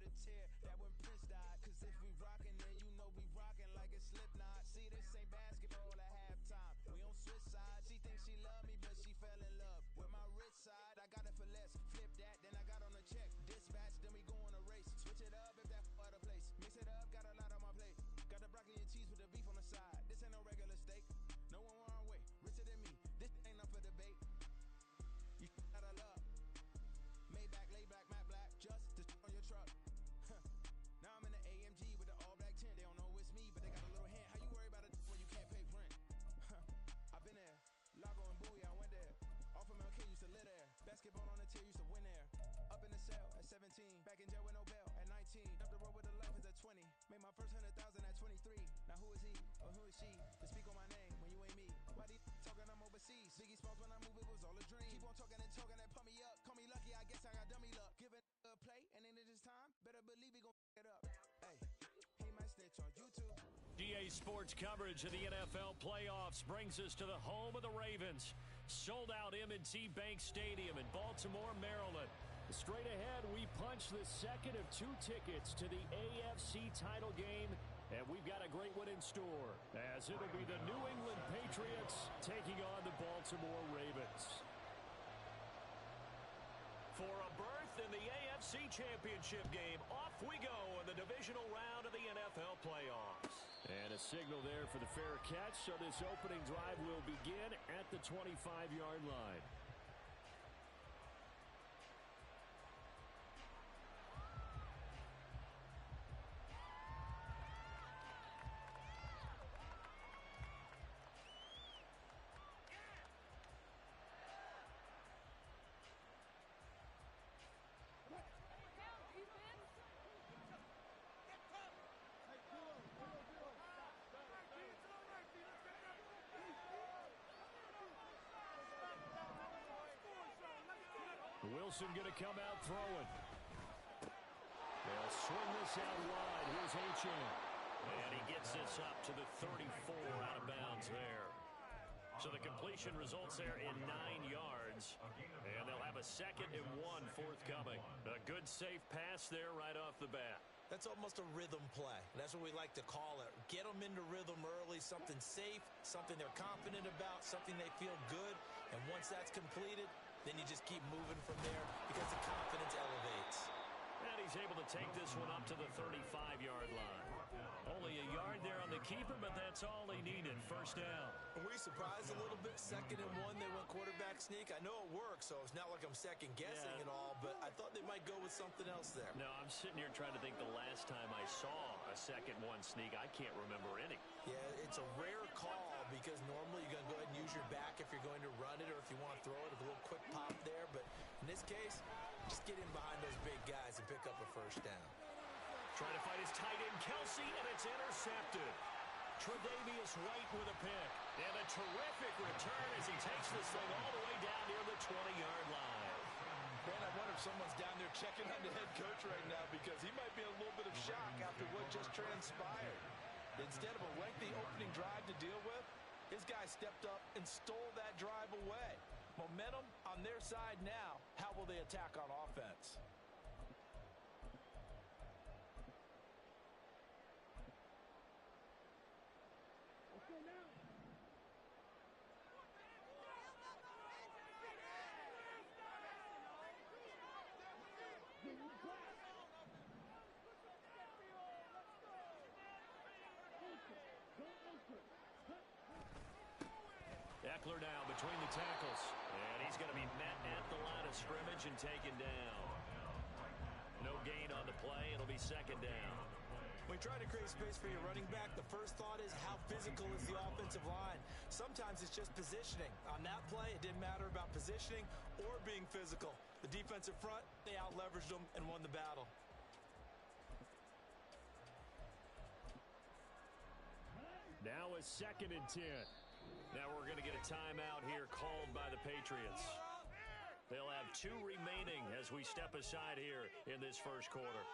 shed a tear that when Prince died. Cause if we rockin', then you know we rockin' like it's Slipknot. See, this ain't basketball at halftime. We on switch sides. She thinks she love me, but she fell in love with my rich side. I got it for less. Flip that, then I got on a check. Dispatch, then we go on a race. Switch it up if that other place. Mix it up, got a lot on my plate. Got the broccoli and cheese with the beef on the side. This ain't no regular steak. No one wrong way. Richer than me. This ain't up for debate. You out of love. Maybach, lay back, matte black. Just to on your truck. Now I'm in the AMG with the all black tint. They don't know it's me, but they got a little hint. How you worry about it when you can't pay rent? I've been there. Lago and Bowie, I went there. Off of MLK, used to live there. Basketball on the tier, used to win there. Up in the cell at 17. Back in jail with no bail at 19. Up the road with the life is at 20. Made my first 100,000 at 23. Now who is he or who is she to speak on my name when you ain't me? Why they talking I'm overseas? Biggie Smalls when I move, it was all a dream. Keep on talking and pump me up. Call me lucky, I guess I got dummy luck. Give it a play, and then it is time. Better believe we gon' it up. Hey, he might snitch on YouTube. GA Sports coverage of the NFL playoffs brings us to the home of the Ravens. Sold out M&T Bank Stadium in Baltimore, Maryland. Straight ahead, we punch the second of 2 tickets to the AFC title game, and we've got a great one in store, as it'll be the New England Patriots taking on the Baltimore Ravens. For a berth in the AFC Championship game, off we go in the divisional round of the NFL playoffs. And a signal there for the fair catch, so this opening drive will begin at the 25-yard line. Wilson going to come out throwing. They'll swing this out wide. Here's Achane. And he gets this up to the 34 out of bounds there. So the completion results there in 9 yards. And they'll have a 2nd and 1 forthcoming. A good safe pass there right off the bat. That's almost a rhythm play. That's what we like to call it. Get them into rhythm early, something safe, something they're confident about, something they feel good. And once that's completed, then you just keep moving from there because the confidence elevates. And he's able to take this one up to the 35-yard line. Only a yard there on the keeper, but that's all he needed. First down. Were you surprised a little bit? 2nd and 1, they went quarterback sneak. I know it works, so it's not like I'm second-guessing at all, but I thought they might go with something else there. No, I'm sitting here trying to think the last time I saw a 2nd 1 sneak. I can't remember any. Yeah, it's a rare call because normally you're going to go ahead and use your back if you're going to run it or if you want to throw it, a little quick pop there. But in this case, just get in behind those big guys and pick up a first down. Trying to fight his tight end, Kelsey, and it's intercepted. Tre'Davious White with a pick. And a terrific return as he takes this thing all the way down near the 20-yard line. Man, I wonder if someone's down there checking on the head coach right now because he might be in a little bit of shock after what just transpired. Instead of a lengthy opening drive to deal with, his guy stepped up and stole that drive away. Momentum on their side now. How will they attack on offense? Eckler now between the tackles. And he's going to be met at the line of scrimmage and taken down. No gain on the play. It'll be 2nd down. When you try to create space for your running back, the first thought is how physical is the offensive line. Sometimes it's just positioning. On that play, it didn't matter about positioning or being physical. The defensive front, they out-leveraged them and won the battle. Now a 2nd and 10. Now we're going to get a timeout here called by the Patriots. They'll have 2 remaining as we step aside here in this first quarter.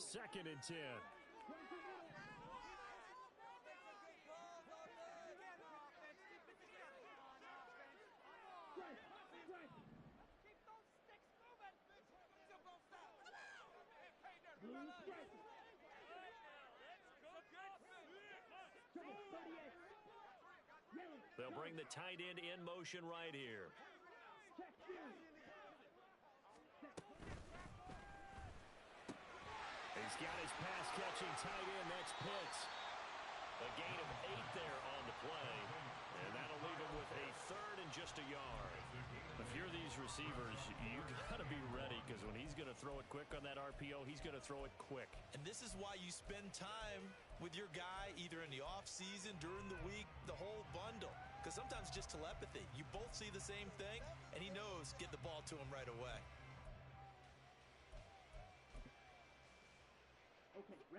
2nd and 10. They'll bring the tight end in motion right here. He's got his pass-catching tight end. That's Pitts. A gain of 8 there on the play. And that'll leave him with a 3rd and just a yard. If you're these receivers, you got to be ready, because when he's going to throw it quick on that RPO, he's going to throw it quick. And this is why you spend time with your guy either in the offseason, during the week, the whole bundle. Because sometimes it's just telepathy. You both see the same thing, and he knows get the ball to him right away.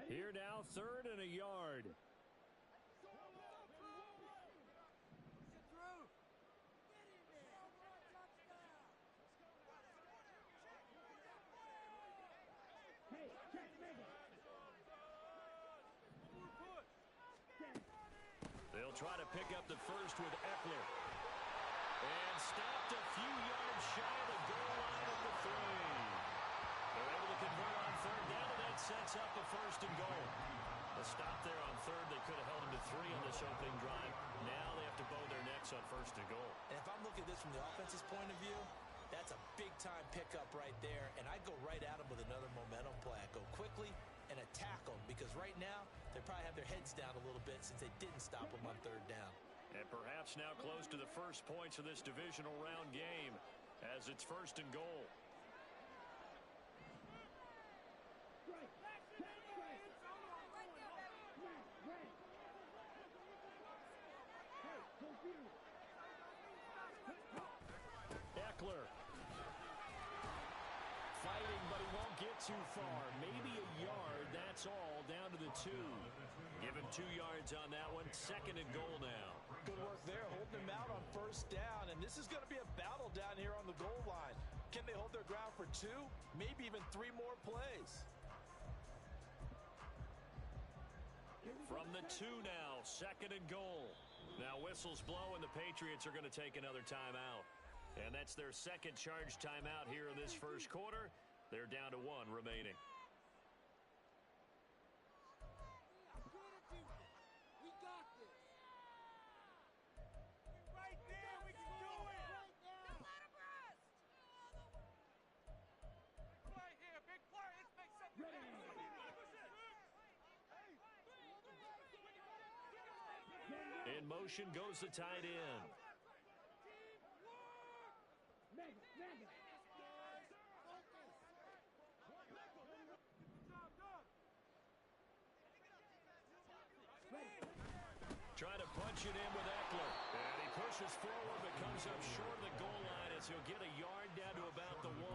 Here now, 3rd and a yard. They'll try to pick up the first with Eckler. And stopped a few yards shy of the goal line at the 3. They're able to convert on 3rd down, and that sets up the 1st and goal. A stop there on 3rd. They could have held him to 3 on this opening drive. Now they have to bow their necks on 1st and goal. And if I'm looking at this from the offense's point of view, that's a big-time pickup right there. And I go right at him with another momentum play. I go quickly and attack them, because right now they probably have their heads down a little bit since they didn't stop them on 3rd down. And perhaps now close to the first points of this divisional round game as it's 1st and goal. Eckler. Fighting, but he won't get too far. Maybe a yard, that's all, down to the 2. Give him 2 yards on that one. 2nd and goal now. Good work there, holding him out on 1st down. And this is going to be a battle down here on the goal line. Can they hold their ground for 2? Maybe even 3 more plays. From the 2 now, 2nd and goal. Now whistles blow, and the Patriots are going to take another timeout. And that's their 2nd charge timeout here in this 1st quarter. They're down to 1 remaining. In motion goes the tight end. Trying to punch it in with Eckler. And he pushes forward but comes up short of the goal line as he'll get a yard down to about the 1.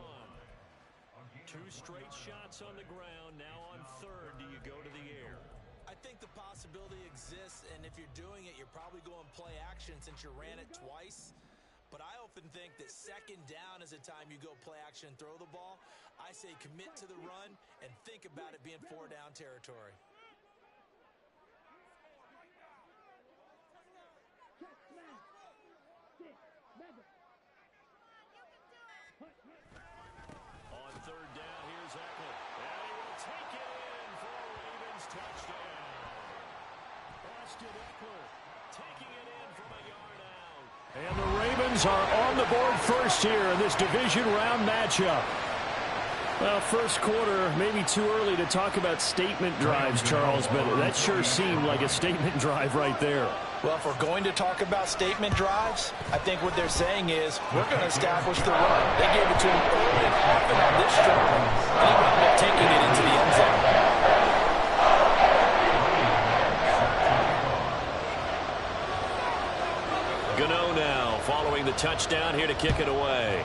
2 straight shots on the ground. Now on 3rd, do you go to the air? I think the possibility exists, and if you're doing it, you're probably going play action since you ran it twice. But I often think that 2nd down is a time you go play action and throw the ball. I say commit to the run and think about it being 4 down territory. On 3rd down, here's Eckler. And he will take it in for a Ravens touchdown. Austin Eckler taking it in from a yard out. And the Ravens are on the board first here in this division round matchup. Well, 1st quarter, maybe too early to talk about statement drives, Charles, but that sure seemed like a statement drive right there. Well, if we're going to talk about statement drives, I think what they're saying is we're going to establish the run. They gave it to him early and often on this drive, and he wound up taking it into the end zone. Gano now following the touchdown here to kick it away.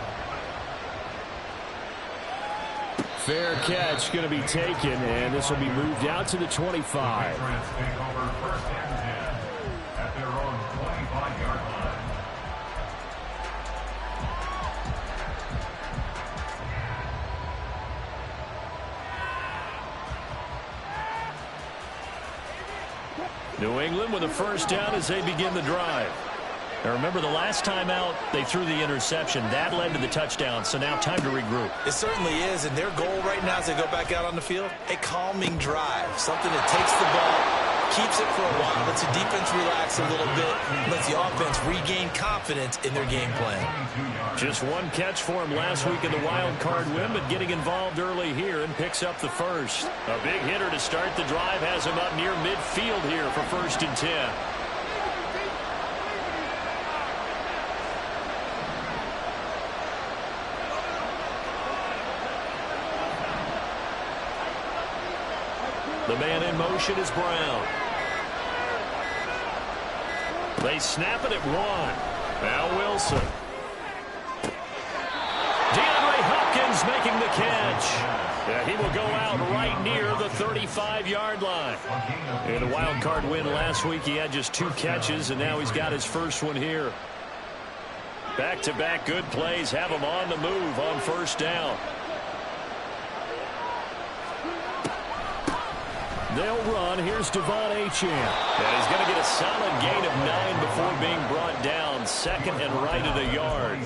Fair catch going to be taken, and this will be moved out to the 25. At their own 25-yard line. New England with a first down as they begin the drive. Now remember, the last time out, they threw the interception. That led to the touchdown, so now time to regroup. It certainly is, and their goal right now as they go back out on the field, a calming drive, something that takes the ball, keeps it for a while, lets the defense relax a little bit, lets the offense regain confidence in their game plan. Just one catch for him last week in the wild card win, but getting involved early here and picks up the first. A big hitter to start the drive has him up near midfield here for 1st and 10. The man in motion is Brown. They snap it at 1. Now Wilson. DeAndre Hopkins making the catch. Yeah, he will go out right near the 35-yard line. In the wild card win last week, he had just 2 catches, and now he's got his first one here. Back-to-back good plays have him on the move on 1st down. They'll run. Here's Devon Achane. And he's going to get a solid gain of 9 before being brought down. 2nd and right at a yard.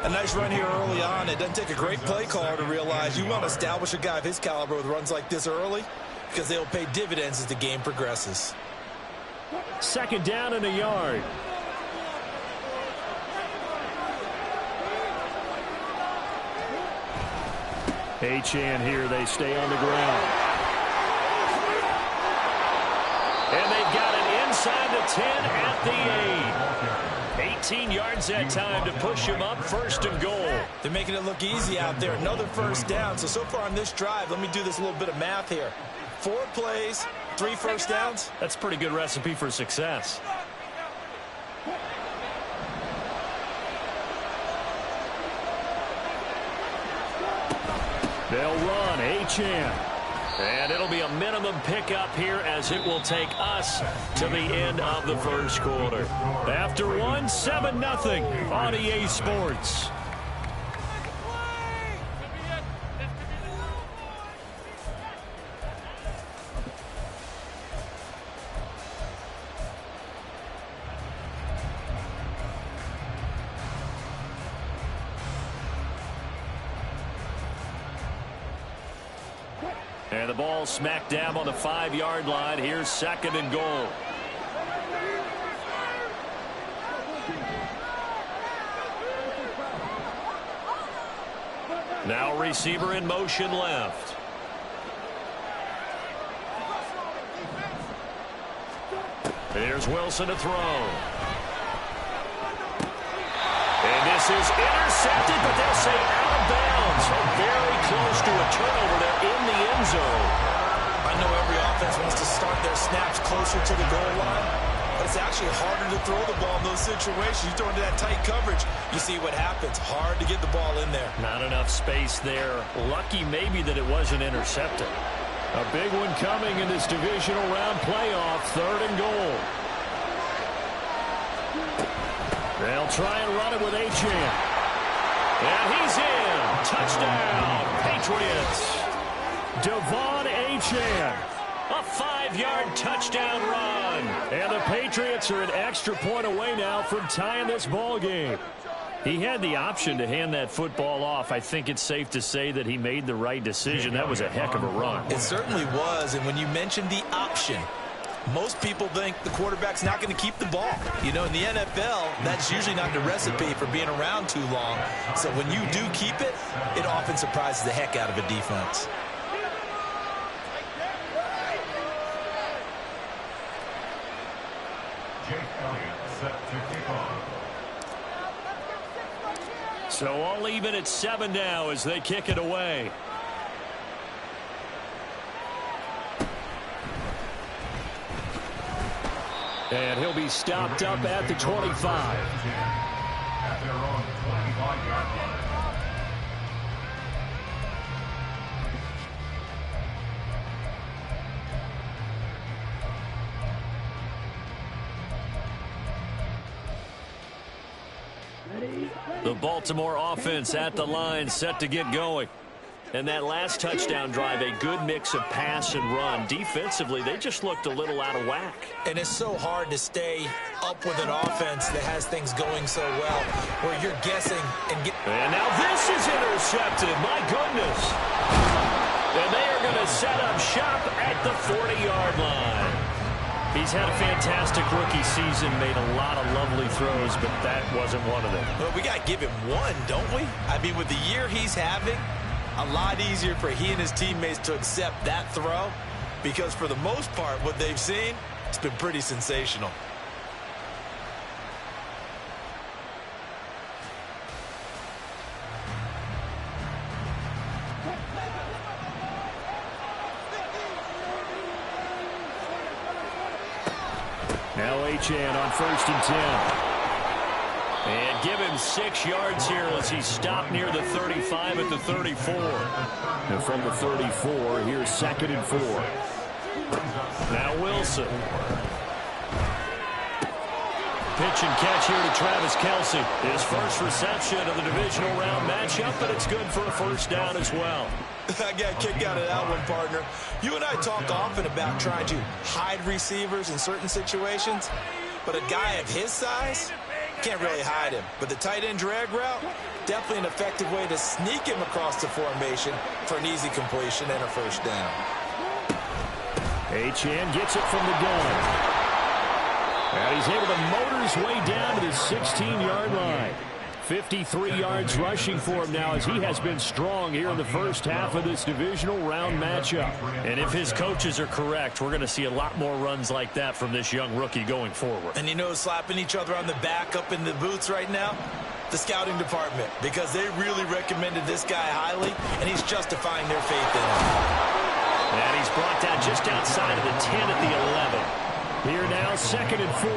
A nice run here early on. It doesn't take a great play caller to realize you want to establish a guy of his caliber with runs like this early because they'll pay dividends as the game progresses. 2nd down and a yard. Achane here. They stay on the ground. And they've got it inside the 10 at the 8. 18 yards that time to push him up 1st and goal. They're making it look easy out there. Another first down. So far on this drive, let me do this a little bit of math here. 4 plays, 3 first downs. That's a pretty good recipe for success. They'll run. Achane. And it'll be a minimum pickup here as it will take us to the end of the 1st quarter. After 1, 7-0 on EA Sports. And the ball smack dab on the 5-yard line. Here's 2nd and goal. Now receiver in motion left. Here's Wilson to throw. And this is intercepted, but they'll say out of bounds. So very close to a turnover there in the end zone. I know every offense wants to start their snaps closer to the goal line, but it's actually harder to throw the ball in those situations. You throw into that tight coverage, you see what happens. Hard to get the ball in there. Not enough space there. Lucky maybe that it wasn't intercepted. A big one coming in this divisional round playoff. 3rd and goal. They'll try and run it with Achane. And he's in. Touchdown, Patriots. Devon Achane. A 5-yard touchdown run. And the Patriots are an extra point away now from tying this ball game. He had the option to hand that football off. I think it's safe to say that he made the right decision. That was a heck of a run. It certainly was. And when you mentioned the option, most people think the quarterback's not going to keep the ball. You know, in the NFL, that's usually not the recipe for being around too long. So when you do keep it, it often surprises the heck out of a defense. So all even at 7 now as they kick it away. And he'll be stopped up at the 25. At their own 25-yard line. The Baltimore offense at the line, set to get going. And that last touchdown drive, a good mix of pass and run. Defensively, they just looked a little out of whack. And it's so hard to stay up with an offense that has things going so well, where you're guessing and get... And now this is intercepted. My goodness. And they are going to set up shop at the 40-yard line. He's had a fantastic rookie season, made a lot of lovely throws, but that wasn't one of them. Well, we got to give him one, don't we? I mean, with the year he's having, a lot easier for he and his teammates to accept that throw, because for the most part, what they've seen, it's been pretty sensational. Now Achane on 1st and 10. And give him 6 yards here as he stopped near the 35 at the 34. And from the 34, here's 2nd and 4. Now Wilson. Pitch and catch here to Travis Kelce. His first reception of the divisional round matchup, but it's good for a first down as well. I got a kick out of that one, partner. You and I talk often about trying to hide receivers in certain situations, but a guy of his size can't really hide him. But the tight end drag route, definitely an effective way to sneak him across the formation for an easy completion and a first down. Achane gets it from the gun. And he's able to motor his way down to the 16-yard line. 53 yards rushing for him now as he has been strong here in the first half of this divisional round matchup. And if his coaches are correct, we're going to see a lot more runs like that from this young rookie going forward. And you know, slapping each other on the back up in the booths right now? The scouting department, because they really recommended this guy highly, and he's justifying their faith in him. And he's brought down just outside of the 10 at the 11. Here now, 2nd and 4.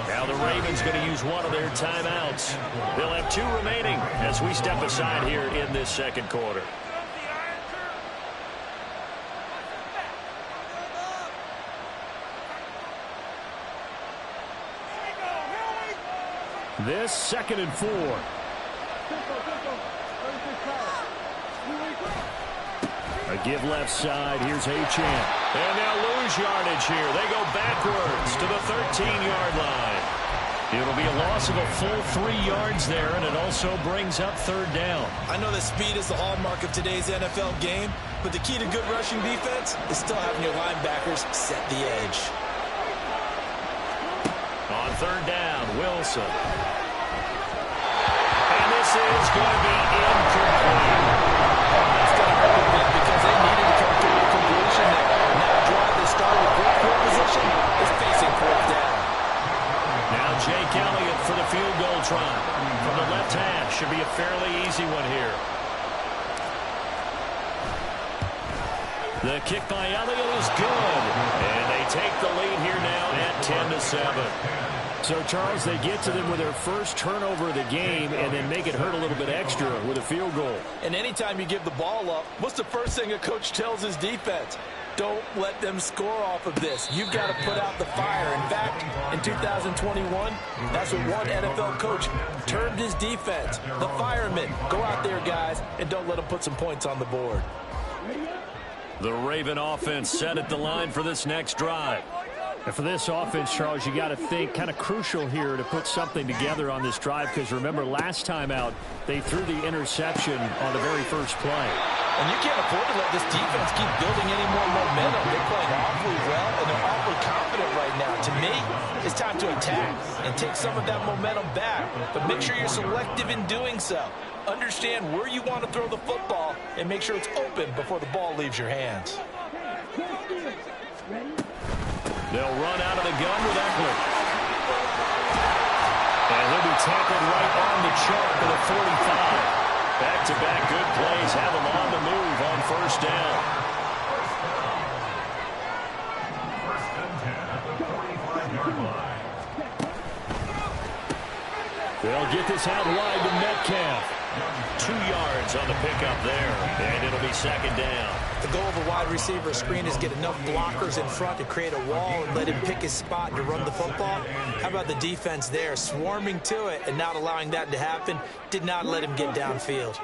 Now the Ravens going to use one of their timeouts. They'll have 2 remaining as we step aside here in this second quarter. This 2nd and 4. A give left side. Here's Achane. And they'll lose yardage here. They go backwards to the 13-yard line. It'll be a loss of a full 3 yards there, and it also brings up 3rd down. I know that speed is the hallmark of today's NFL game, but the key to good rushing defense is still having your linebackers set the edge. On 3rd down, Wilson. And this is going to be incomplete. That's going to hurt a bit because they needed to come through with completion there. Now a drive that started with great field position is facing 4th down. Now Jake Elliott for the field goal try. From the left hash, should be a fairly easy one here. The kick by Elliott is good. And they take the lead here now at 10-7. So, Charles, they get to them with their first turnover of the game and then make it hurt a little bit extra with a field goal. And anytime you give the ball up, what's the first thing a coach tells his defense? Don't let them score off of this. You've got to put out the fire. In fact, in 2021, that's what one NFL coach termed his defense. The firemen. Go out there, guys, and don't let them put some points on the board. The Raven offense set at the line for this next drive. And for this offense, Charles, you got to think kind of crucial here to put something together on this drive because remember last time out they threw the interception on the very first play. And you can't afford to let this defense keep building any more momentum. They're playing awfully well and they're awfully confident right now. To me, it's time to attack and take some of that momentum back. But make sure you're selective in doing so. Understand where you want to throw the football and make sure it's open before the ball leaves your hands. They'll run out of the gun with Eckler. And he'll be tackled right on the chalk at the 45. Back-to-back good plays have him on the move on 1st down. They'll get this out wide to Metcalf. 2 yards on the pickup there, and it'll be 2nd down. The goal of a wide receiver screen is get enough blockers in front to create a wall and let him pick his spot to run the football. How about the defense there, swarming to it and not allowing that to happen, did not let him get downfield.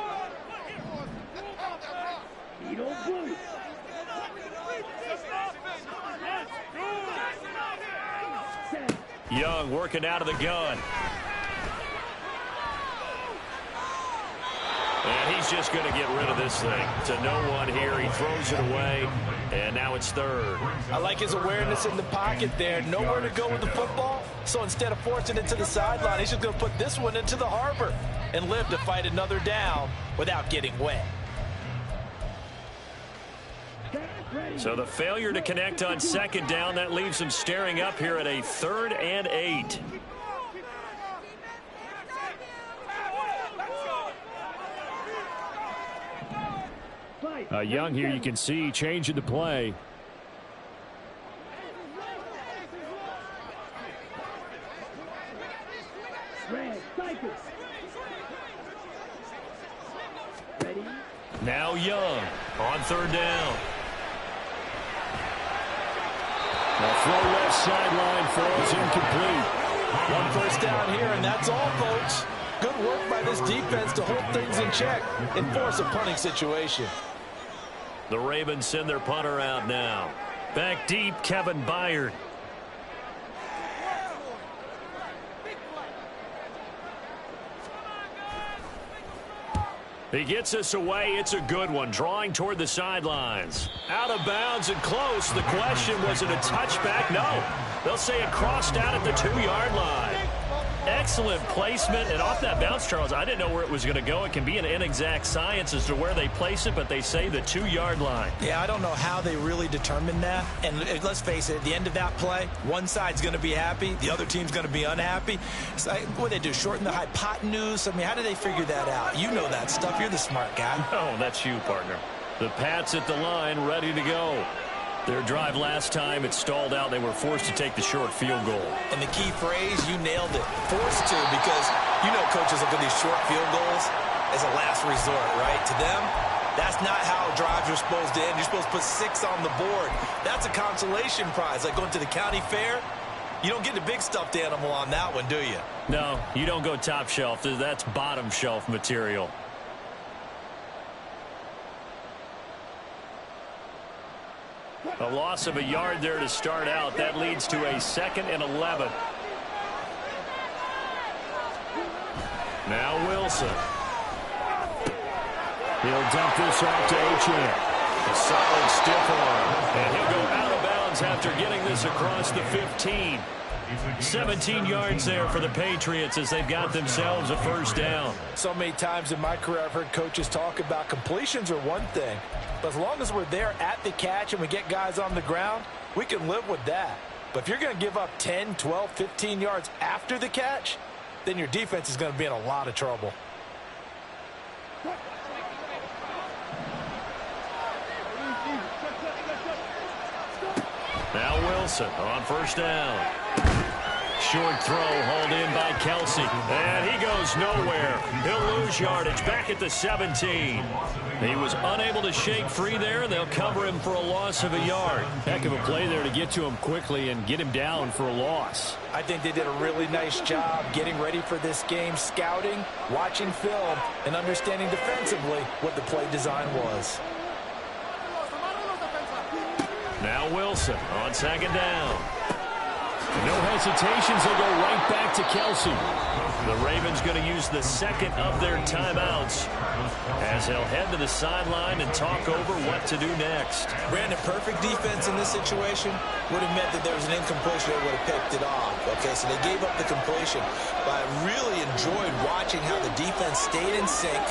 Young working out of the gun. And he's just going to get rid of this thing. To no one here. He throws it away, and now it's third. I like his awareness in the pocket there. Nowhere to go with the football. So instead of forcing it to the sideline, he's just going to put this one into the harbor and live to fight another down without getting wet. So the failure to connect on second down, that leaves him staring up here at a 3rd and 8. Young here, you can see changing the play. Now Young on 3rd down. The throw left sideline falls incomplete. 1 first down here, and that's all, folks. Good work by this defense to hold things in check and force a punting situation. The Ravens send their punter out now. Back deep, Kevin Byard. He gets us away. It's a good one. Drawing toward the sidelines. Out of bounds and close. The question, was it a touchback? No. They'll say it crossed out at the 2-yard line. Excellent placement. And off that bounce, Charles, I didn't know where it was going to go. It can be an inexact science as to where they place it, but they say the 2-yard line. Yeah, I don't know how they really determined that. And let's face it, at the end of that play, one side's going to be happy, the other team's going to be unhappy. It's like, what do they do, shorten the hypotenuse? I mean, how do they figure that out? You know that stuff. You're the smart guy. No, that's you, partner. The Pats at the line, ready to go. Their drive last time, it stalled out. They were forced to take the short field goal. And the key phrase, you nailed it. Forced to, because you know coaches look at these short field goals as a last resort, right? To them, that's not how drives are supposed to end. You're supposed to put 6 on the board. That's a consolation prize. Like going to the county fair, you don't get the big stuffed animal on that one, do you? No, you don't go top shelf. That's bottom shelf material. A loss of a yard there to start out. That leads to a 2nd and 11. Now Wilson. He'll dump this off to Achane. A solid stiff arm. And he'll go out of bounds after getting this across the 15. 17 yards there for the Patriots as they've got themselves a 1st down. So many times in my career I've heard coaches talk about completions are one thing, but as long as we're there at the catch and we get guys on the ground, we can live with that. But if you're going to give up 10, 12, 15 yards after the catch, then your defense is going to be in a lot of trouble. Now Wilson on 1st down. Short throw hauled in by Kelsey. And he goes nowhere. He'll lose yardage back at the 17. He was unable to shake free there, and they'll cover him for a loss of a yard. Heck of a play there to get to him quickly and get him down for a loss. I think they did a really nice job getting ready for this game, scouting, watching film, and understanding defensively what the play design was. Now Wilson on 2nd down. No hesitations. They'll go right back to Kelsey. The Ravens going to use the 2nd of their timeouts as they'll head to the sideline and talk over what to do next. Brandon, perfect defense in this situation would have meant that there was an incompletion that would have picked it off. Okay, so they gave up the completion. But I really enjoyed watching how the defense stayed in sync,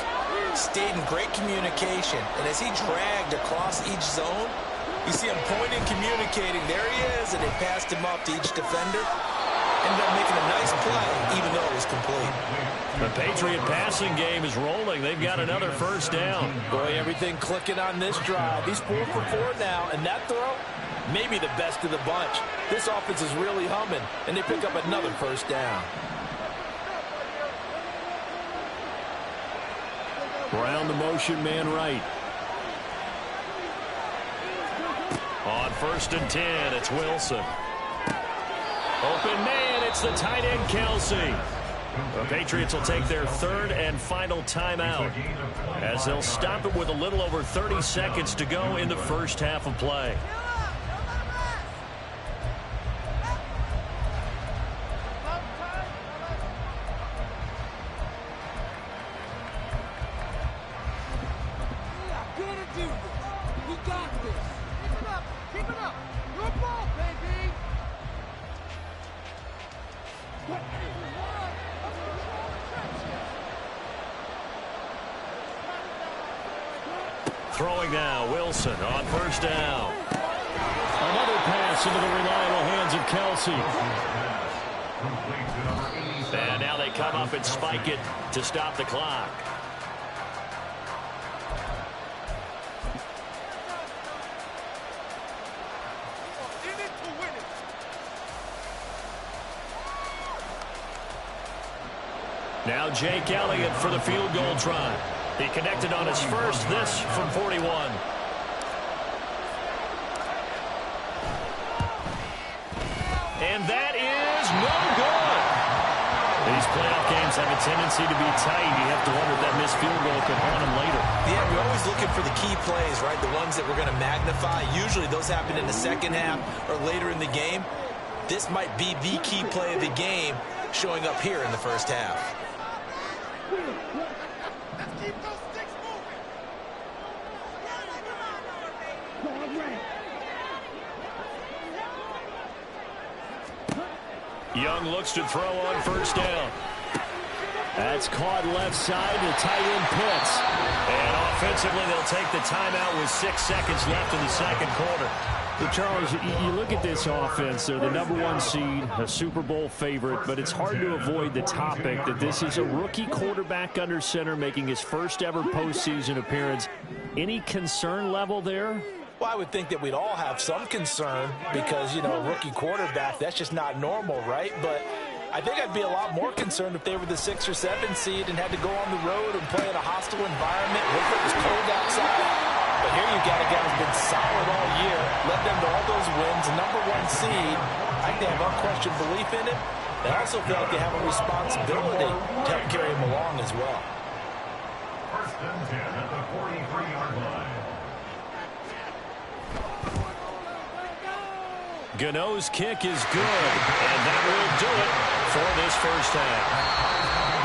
stayed in great communication. And as he dragged across each zone, you see him pointing, communicating. There he is, and they passed him off to each defender. Ended up making a nice play, even though it was complete. The Patriot passing game is rolling. They've got another 1st down. Boy, everything clicking on this drive. He's 4 for 4 now, and that throw, maybe the best of the bunch. This offense is really humming, and they pick up another 1st down. Brown the motion man right. On 1st and 10, it's Wilson. Open man, it's the tight end, Kelsey. The Patriots will take their 3rd and final timeout as they'll stop it with a little over 30 seconds to go in the 1st half of play. Throwing now, Wilson on first down. Another pass into the reliable hands of Kelsey. And now they come up and spike it to stop the clock. Now Jake Elliott for the field goal try. He connected on his first, this from 41. And that is no good. These playoff games have a tendency to be tight. You have to wonder if that missed field goal could haunt them later. Yeah, we're always looking for the key plays, right? The ones that we're going to magnify. Usually those happen in the second half or later in the game. This might be the key play of the game showing up here in the first half. Let's keep those sticks moving. Young looks to throw on first down. That's caught left side to tight end Pitts. And offensively, they'll take the timeout with 6 seconds left in the second quarter. Well, Charles, you look at this offense. They're the #1 seed, a Super Bowl favorite, but it's hard to avoid the topic that this is a rookie quarterback under center making his first ever postseason appearance. Any concern level there? Well, I would think that we'd all have some concern because, you know, a rookie quarterback, that's just not normal, right? But I think I'd be a lot more concerned if they were the 6 or 7 seed and had to go on the road and play in a hostile environment. What if it was cold outside? But here you got a guy who's been solid all year, led them to all those wins, #1 seed. I think they have unquestioned belief in him. They also feel like they have a responsibility to help carry him along as well. First and 10 at the 43-yard line. Gano's kick is good, and that will do it for this first half.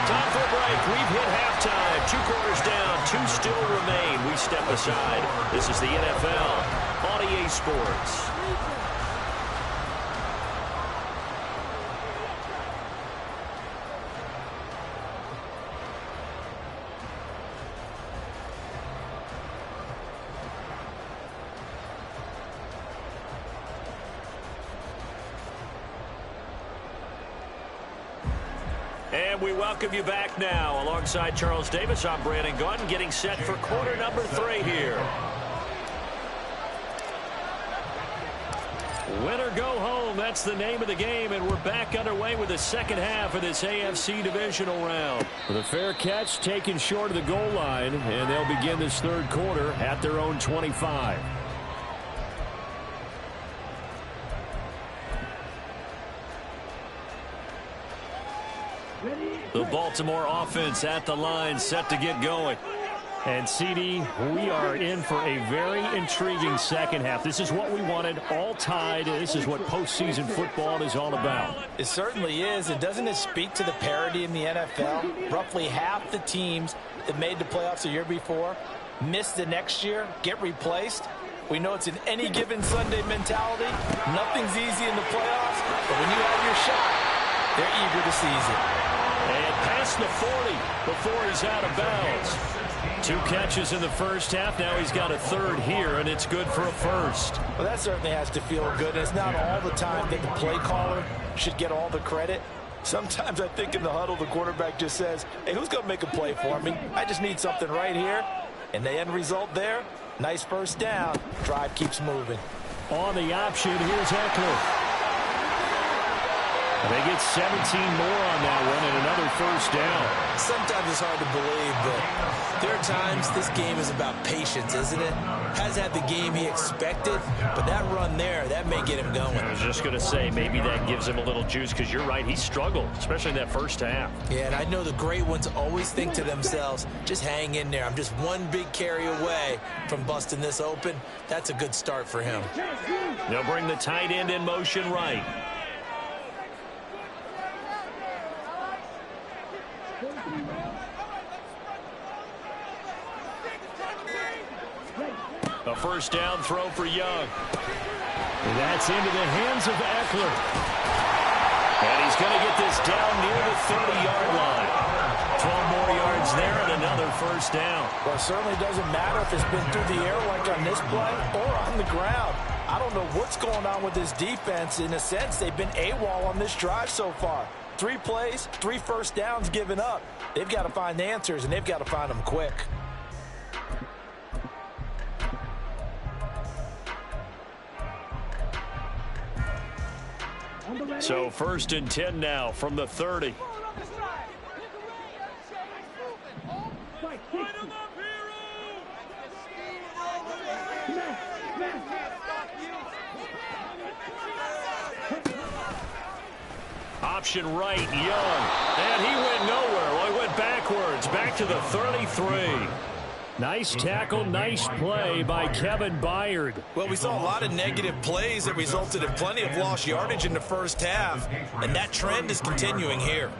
Time for a break. We've hit halftime. 2 quarters down, 2 still remain. We step aside. This is the NFL on EA Sports. And we welcome you back now. Alongside Charles Davis, I'm Brandon Gaudin, getting set for quarter number 3 here. Win or go home, that's the name of the game, and we're back underway with the second half of this AFC divisional round. With a fair catch taken short of the goal line, and they'll begin this third quarter at their own 25. The Baltimore offense at the line, set to get going. And, CD, we are in for a very intriguing second half. This is what we wanted, all tied. This is what postseason football is all about. It certainly is. And doesn't it speak to the parity in the NFL? Roughly half the teams that made the playoffs the year before miss the next year, get replaced. We know it's an any given Sunday mentality. Nothing's easy in the playoffs, but when you have your shot, they're eager to seize it. And past the 40 before he's out of bounds. 2 catches in the first half. Now he's got a third here, and it's good for a first. Well, that certainly has to feel good. And it's not all the time that the play caller should get all the credit. Sometimes I think in the huddle, the quarterback just says, hey, who's going to make a play for me? I just need something right here. And the end result there, nice first down. Drive keeps moving. On the option, here's Eckler. They get 17 more on that one and another first down. Sometimes it's hard to believe, but there are times this game is about patience, isn't it? Has had the game he expected, but that run there, that may get him going. I was just going to say, maybe that gives him a little juice, because you're right, he struggled, especially in that first half. Yeah, and I know the great ones always think to themselves, just hang in there. I'm just one big carry away from busting this open. That's a good start for him. They'll bring the tight end in motion right. A first down throw for Young. And that's into the hands of Eckler. And he's going to get this down near the 30-yard line. 12 more yards there and another first down. Well, it certainly doesn't matter if it's been through the air like on this play or on the ground. I don't know what's going on with this defense. In a sense, they've been AWOL on this drive so far. 3 plays, 3 first downs given up. They've got to find answers, and they've got to find them quick. So 1st and 10 now from the 30. Option right, Young. And he went nowhere. Well, he went backwards, back to the 33. Nice tackle, nice play by Kevin Byard. Well, we saw a lot of negative plays that resulted in plenty of lost yardage in the first half, and that trend is continuing here.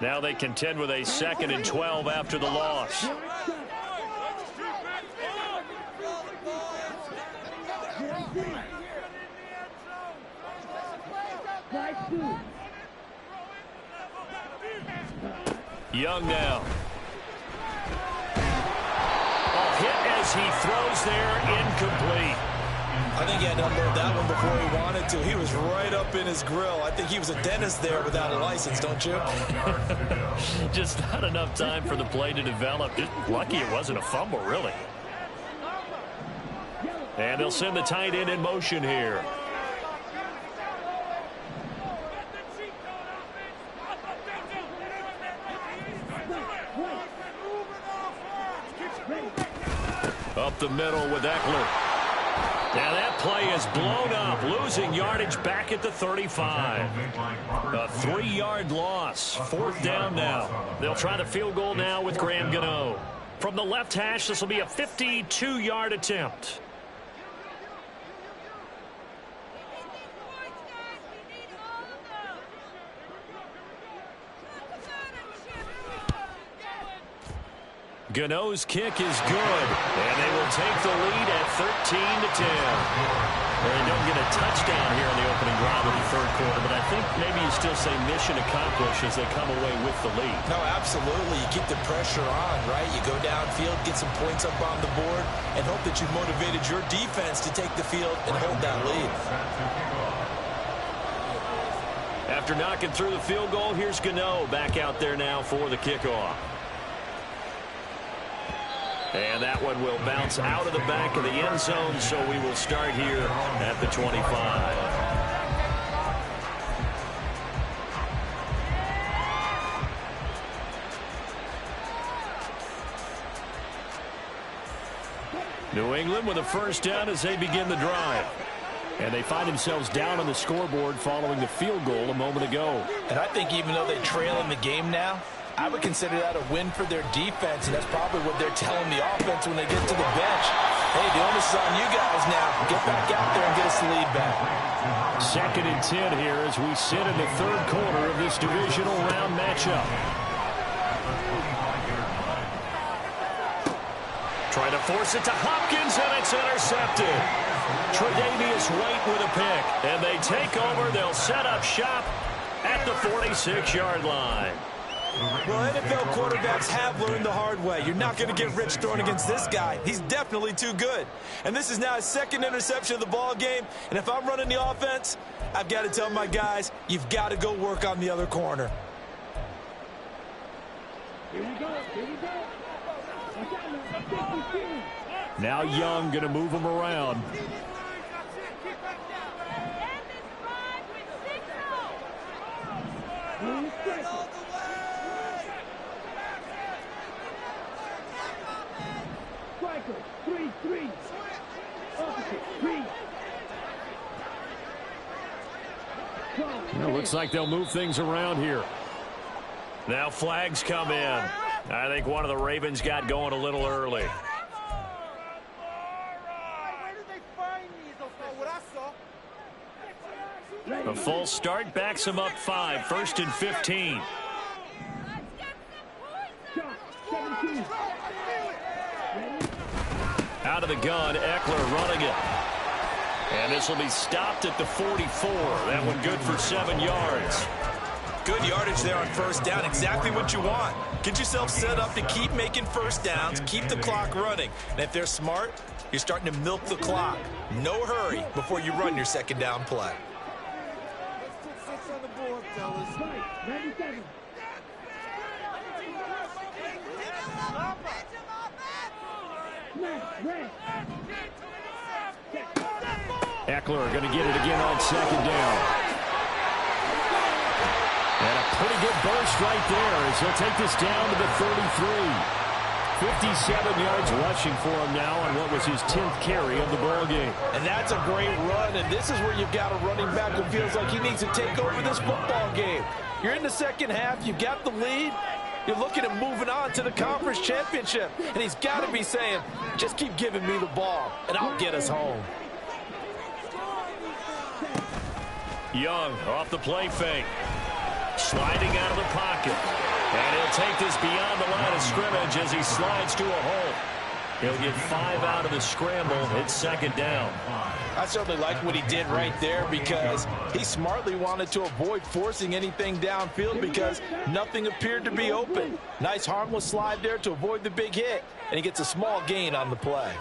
Now they contend with a 2nd and 12 after the loss. Young now. Hit as he throws there, incomplete. I think he had to unload that one before he wanted to. He was right up in his grill. I think he was a dentist there without a license, don't you? Just not enough time for the play to develop. Just lucky it wasn't a fumble, really. And they'll send the tight end in motion here. Up the middle with Eckler. Now that play is blown up, losing yardage back at the 35. A 3-yard loss, 4th down now. They'll try the field goal now with Graham Gano. From the left hash, this will be a 52-yard attempt. Gano's kick is good, and they will take the lead at 13-10. They don't get a touchdown here in the opening drive of the 3rd quarter, but I think maybe you still say mission accomplished as they come away with the lead. No, absolutely. You keep the pressure on, right? You go downfield, get some points up on the board, and hope that you motivated your defense to take the field and hold that lead. After knocking through the field goal, here's Gano back out there now for the kickoff. And that one will bounce out of the back of the end zone, so we will start here at the 25. New England with a first down as they begin the drive. And they find themselves down on the scoreboard following the field goal a moment ago. And I think even though they trail in the game now, I would consider that a win for their defense, and that's probably what they're telling the offense when they get to the bench. Hey, the onus is on you guys now. Get back out there and get us the lead back. 2nd and 10 here as we sit in the 3rd quarter of this divisional round matchup. Trying to force it to Hopkins, and it's intercepted. Tre'Davious White with a pick, and they take over. They'll set up shop at the 46-yard line. Well, NFL quarterbacks have learned the hard way. You're not going to get rich throwing against this guy. He's definitely too good. And this is now his 2nd interception of the ball game. And if I'm running the offense, I've got to tell my guys, you've got to go work on the other corner. Here we go. Now Young going to move him around. Striker, 3-3. Opposite, 3. It looks like they'll move things around here. Now flags come in. I think one of the Ravens got going a little early. A full start backs him up 5. 1st and 15. Out of the gun, Eckler running it. And this will be stopped at the 44. That one good for 7 yards. Good yardage there on first down. Exactly what you want. Get yourself set up to keep making first downs, keep the clock running. And if they're smart, you're starting to milk the clock. No hurry before you run your second down play. Let's put 6 on the board, fellas. Right, 97. Eckler going to get it again on second down. And a pretty good burst right there as he'll take this down to the 33. 57 yards rushing for him now on what was his 10th carry of the ball game. And that's a great run, and this is where you've got a running back who feels like he needs to take over this football game. You're in the second half, you got the lead, you're looking at moving on to the conference championship, and he's got to be saying, just keep giving me the ball, and I'll get us home. Young off the play fake. Sliding out of the pocket. And he'll take this beyond the line of scrimmage as he slides to a hole. He'll get 5 out of the scramble. It's second down. I certainly like what he did right there because he smartly wanted to avoid forcing anything downfield because nothing appeared to be open. Nice harmless slide there to avoid the big hit, and he gets a small gain on the play.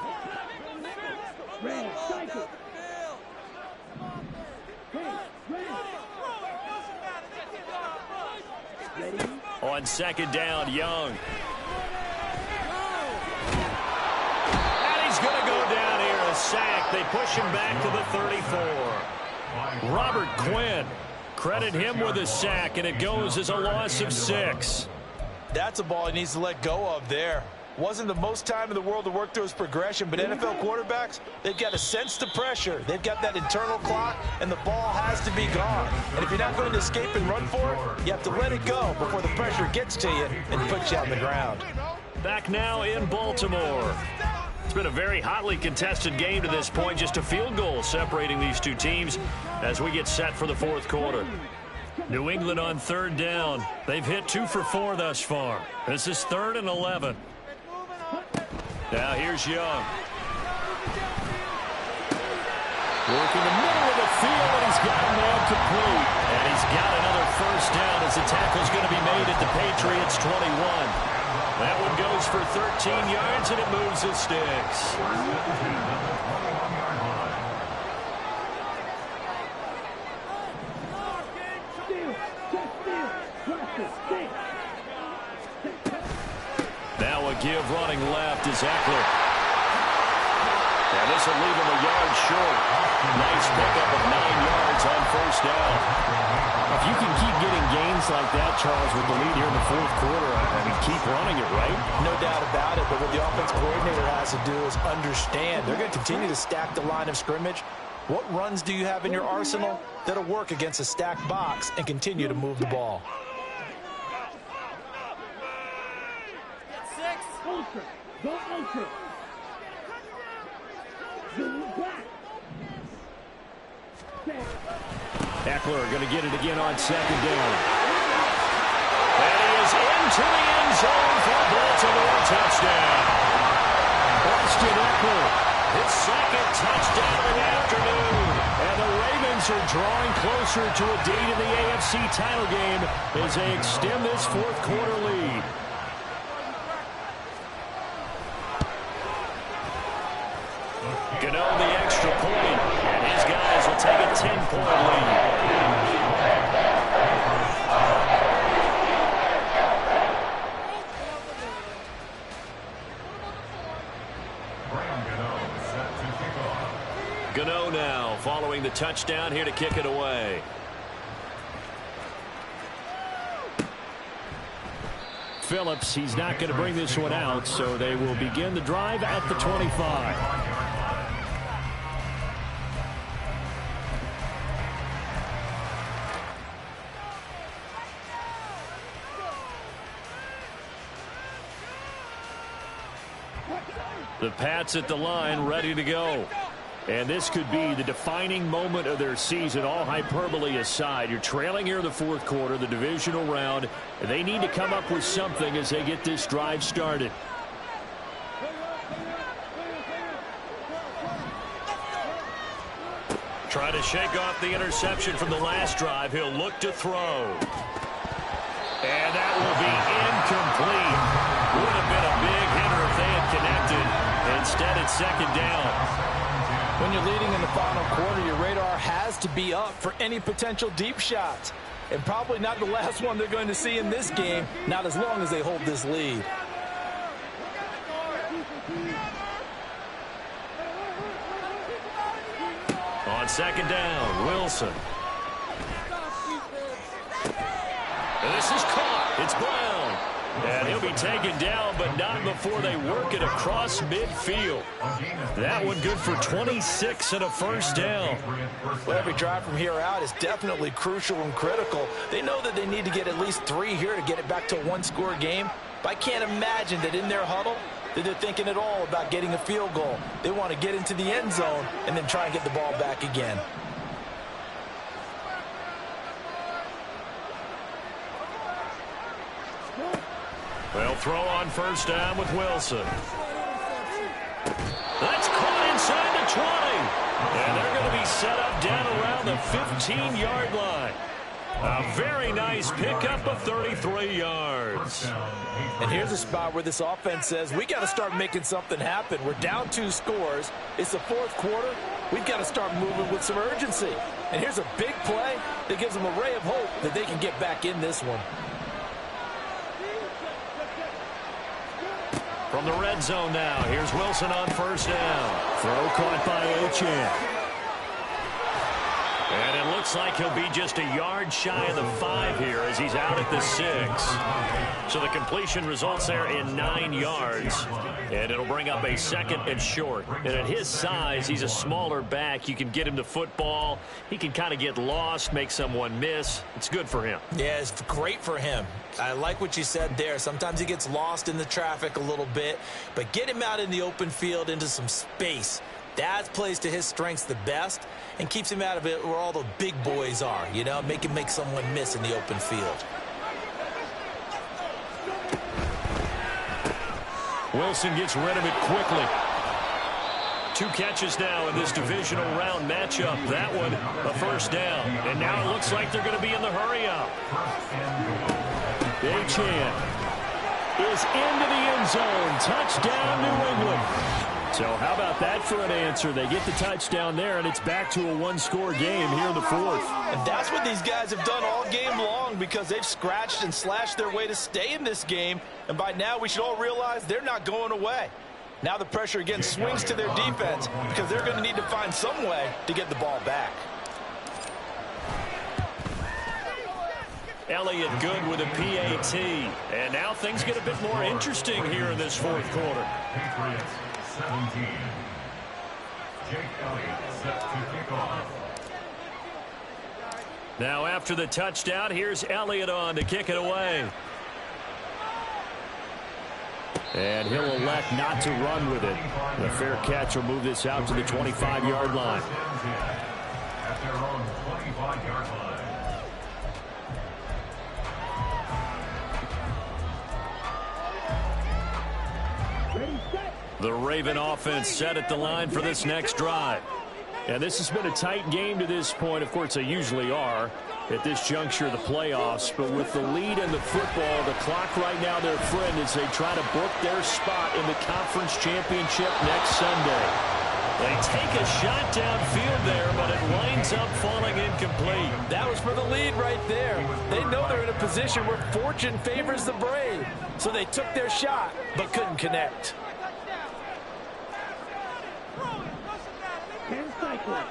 On second down, Young. And he's going to go down here, a sack. They push him back to the 34. Robert Quinn, credit him with a sack, and it goes as a loss of 6. That's a ball he needs to let go of there. Wasn't the most time in the world to work through his progression, but NFL quarterbacks, they've got to sense the pressure. They've got that internal clock, and the ball has to be gone. And if you're not going to escape and run for it, you have to let it go before the pressure gets to you and puts you on the ground. Back now in Baltimore. It's been a very hotly contested game to this point. Just a field goal separating these two teams as we get set for the fourth quarter. New England on third down. They've hit 2 for 4 thus far. This is 3rd and 11. Now here's Young. Working the middle of the field, and he's got him now complete. And he's got another first down as the tackle's going to be made at the Patriots' 21. That one goes for 13 yards, and it moves the sticks. Now a give running left is Eckler. And this will leave him a yard short. Nice pickup of 9 yards on first down. If you can keep getting gains like that, Charles, with the lead here in the fourth quarter, I mean, keep running it, right? No doubt about it, but what the offense coordinator has to do is understand. They're going to continue to stack the line of scrimmage. What runs do you have in your arsenal that'll work against a stacked box and continue to move the ball? Ultra. Go ultra. Eckler going to get it again on second down. And he is into the end zone for a Baltimore touchdown. Austin Eckler, his second touchdown of the afternoon. And the Ravens are drawing closer to a date in the AFC title game as they extend this fourth quarter lead. Gano the extra point, and his guys will take a 10-point lead. Gano now following the touchdown here to kick it away. Phillips, he's not going to bring this one out, so they will begin the drive at the 25. The Pats at the line, ready to go. And this could be the defining moment of their season, all hyperbole aside. You're trailing here in the fourth quarter, the divisional round. And they need to come up with something as they get this drive started. Trying to shake off the interception from the last drive. He'll look to throw. And that will be incomplete. Would have been a big hitter if they had connected. Instead, it's second down. When you're leading in the final quarter, your radar has to be up for any potential deep shots. And probably not the last one they're going to see in this game, not as long as they hold this lead. On second down, Wilson. And this is caught. It's Brown. And he'll be taken down, but not before they work it across midfield. That one good for 26 and a first down. Well, every drive from here out is definitely crucial and critical. They know that they need to get at least 3 here to get it back to a one-score game. But I can't imagine that in their huddle that they're thinking at all about getting a field goal. They want to get into the end zone and then try and get the ball back again. They'll throw on first down with Wilson. That's caught inside the 20. And they're going to be set up down around the 15-yard line. A very nice pickup of 33 yards. And here's a spot where this offense says, we got to start making something happen. We're down 2 scores. It's the 4th quarter. We've got to start moving with some urgency. And here's a big play that gives them a ray of hope that they can get back in this one. From the red zone now, here's Wilson on first down. Throw caught by Achane. And it looks like he'll be just a yard shy of the 5 here as he's out at the 6. So the completion results there in 9 yards. And it'll bring up a second and short. And at his size, he's a smaller back. You can get him the football. He can kind of get lost, make someone miss. It's good for him. Yeah, it's great for him. I like what you said there. Sometimes he gets lost in the traffic a little bit. But get him out in the open field into some space. That plays to his strengths the best and keeps him out of it where all the big boys are, you know, make him make someone miss in the open field. Wilson gets rid of it quickly. 2 catches now in this divisional round matchup. That one, a first down. And now it looks like they're going to be in the hurry-up. Achane is into the end zone. Touchdown, New England. So how about that for an answer? They get the touchdown there, and it's back to a 1-score game here in the 4th. And that's what these guys have done all game long because they've scratched and slashed their way to stay in this game. And by now, we should all realize they're not going away. Now the pressure again swings to their defense because they're going to need to find some way to get the ball back. Elliott good with a PAT. And now things get a bit more interesting here in this 4th quarter. Patriots 17. Jake Elliott set to kick off. Now after the touchdown, here's Elliott on to kick it away. And he'll elect not to run with it. The fair catch will move this out to the 25-yard line. At their own 25-yard line. The Raven offense set at the line for this next drive. And this has been a tight game to this point. Of course, they usually are at this juncture of the playoffs. But with the lead in the football, the clock right now their friend as they try to book their spot in the conference championship next Sunday. They take a shot downfield there, but it winds up falling incomplete. That was for the lead right there. They know they're in a position where fortune favors the brave. So they took their shot, but couldn't connect. 10 cycles.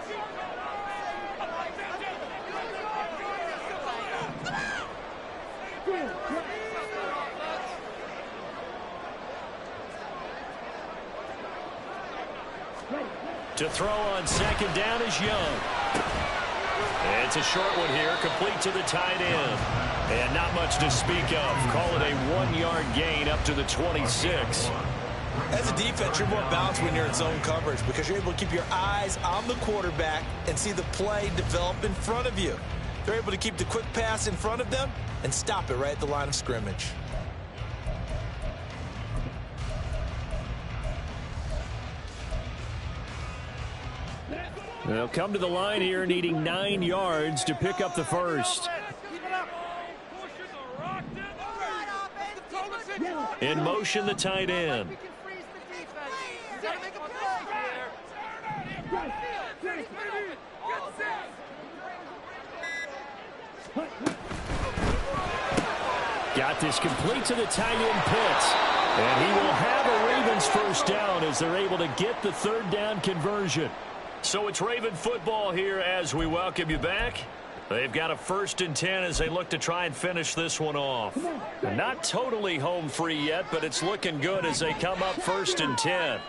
To throw on second down is Young. It's a short one here, complete to the tight end. And not much to speak of. Call it a 1-yard gain up to the 26. As a defense, you're more balanced when you're in zone coverage because you're able to keep your eyes on the quarterback and see the play develop in front of you. They're able to keep the quick pass in front of them and stop it right at the line of scrimmage. They'll come to the line here needing 9 yards to pick up the first. In motion, the tight end. 'Got this complete to the tight end Pitts. And he will have a Ravens first down as they're able to get the third down conversion. So it's Raven football here as we welcome you back. They've got a 1st and 10 as they look to try and finish this one off. Not totally home free yet, but it's looking good as they come up 1st and 10.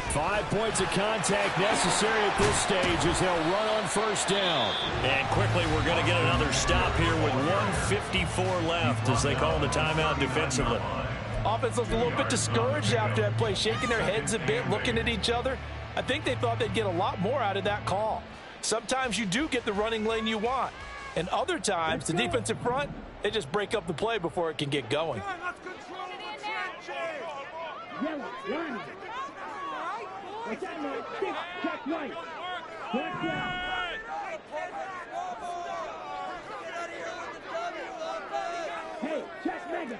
5 points of contact necessary at this stage as they'll run on 1st down. And quickly we're going to get another stop here with 1:54 left as they call the timeout defensively. Offense looked a little bit discouraged after that play, shaking their heads a bit, looking at each other. I think they thought they'd get a lot more out of that call. Sometimes you do get the running lane you want. And other times, the defensive front, they just break up the play before it can get going. Check right. Check left. Hey, check mega.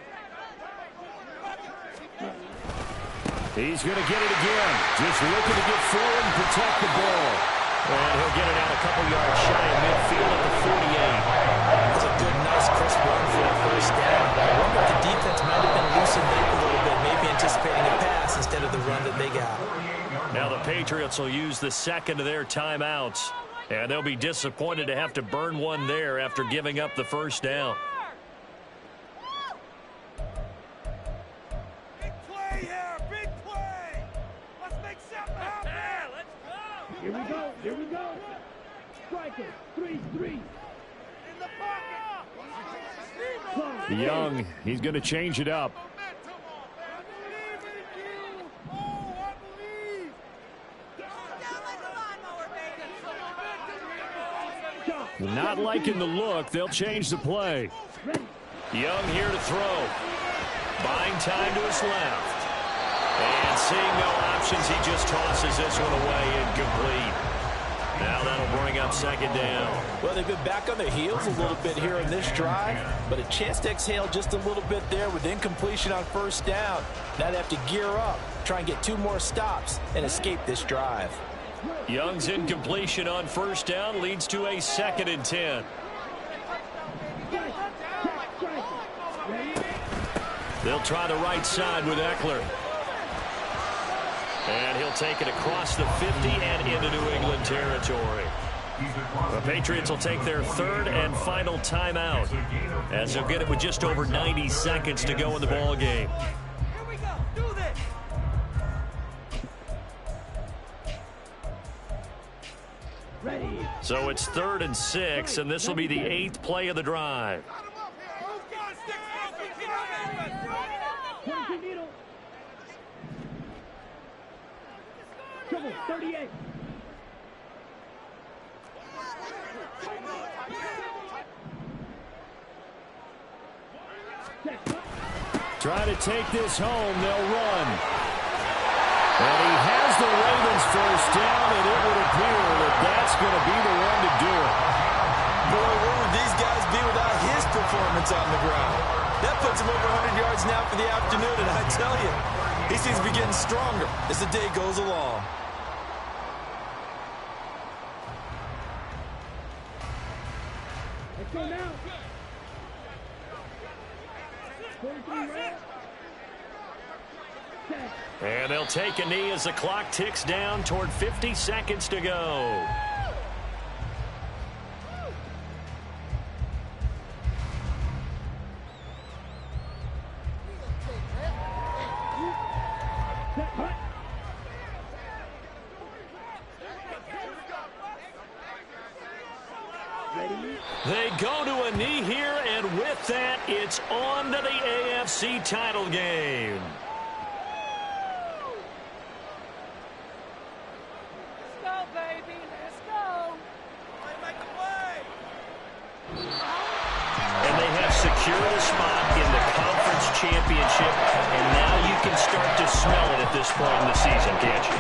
He's going to get it again. Just looking to get forward and protect the ball. And he'll get it out a couple yards shy of midfield at the 48. That's a good, nice, crisp run for a first down. I wonder if the defense might have been loosened up a little bit, maybe anticipating a pass instead of the run that they got. Now the Patriots will use the second of their timeouts. And they'll be disappointed to have to burn one there after giving up the first down. Big play here, big play. Let's make something happen. Let's go. Here we go, here we go. Striker, 3-3. In the pocket. Young, he's going to change it up. Not liking the look. They'll change the play. Young here to throw. Buying time to his left. And seeing no options, he just tosses this one away incomplete. Now that'll bring up 2nd down. Well, they've been back on their heels a little bit here in this drive, but a chance to exhale just a little bit there with incompletion on 1st down. Now they have to gear up, try and get 2 more stops, and escape this drive. Young's incompletion on 1st down leads to a 2nd and 10. They'll try the right side with Eckler. And he'll take it across the 50 and into New England territory. The Patriots will take their 3rd and final timeout as they'll get it with just over 90 seconds to go in the ball game. Here we go. Do this. Ready. So it's 3rd and 6, and this will be the 8th play of the drive. Trouble, 38. Trying to take this home, they'll run. And he has the Ravens first down, and it would appear that that's going to be the one to do it. Boy, where would these guys be without his performance on the ground? That puts him over 100 yards now for the afternoon, and I tell you, he seems to be getting stronger as the day goes along. Let's go now. 43 red. Set. And they'll take a knee as the clock ticks down toward 50 seconds to go. They go to a knee here, and with that, it's on to the AFC title game. Let's go, baby. Let's go. Make the play. And they have secured a spot in the conference championship, and now you can start to smell it at this point in the season, can't you?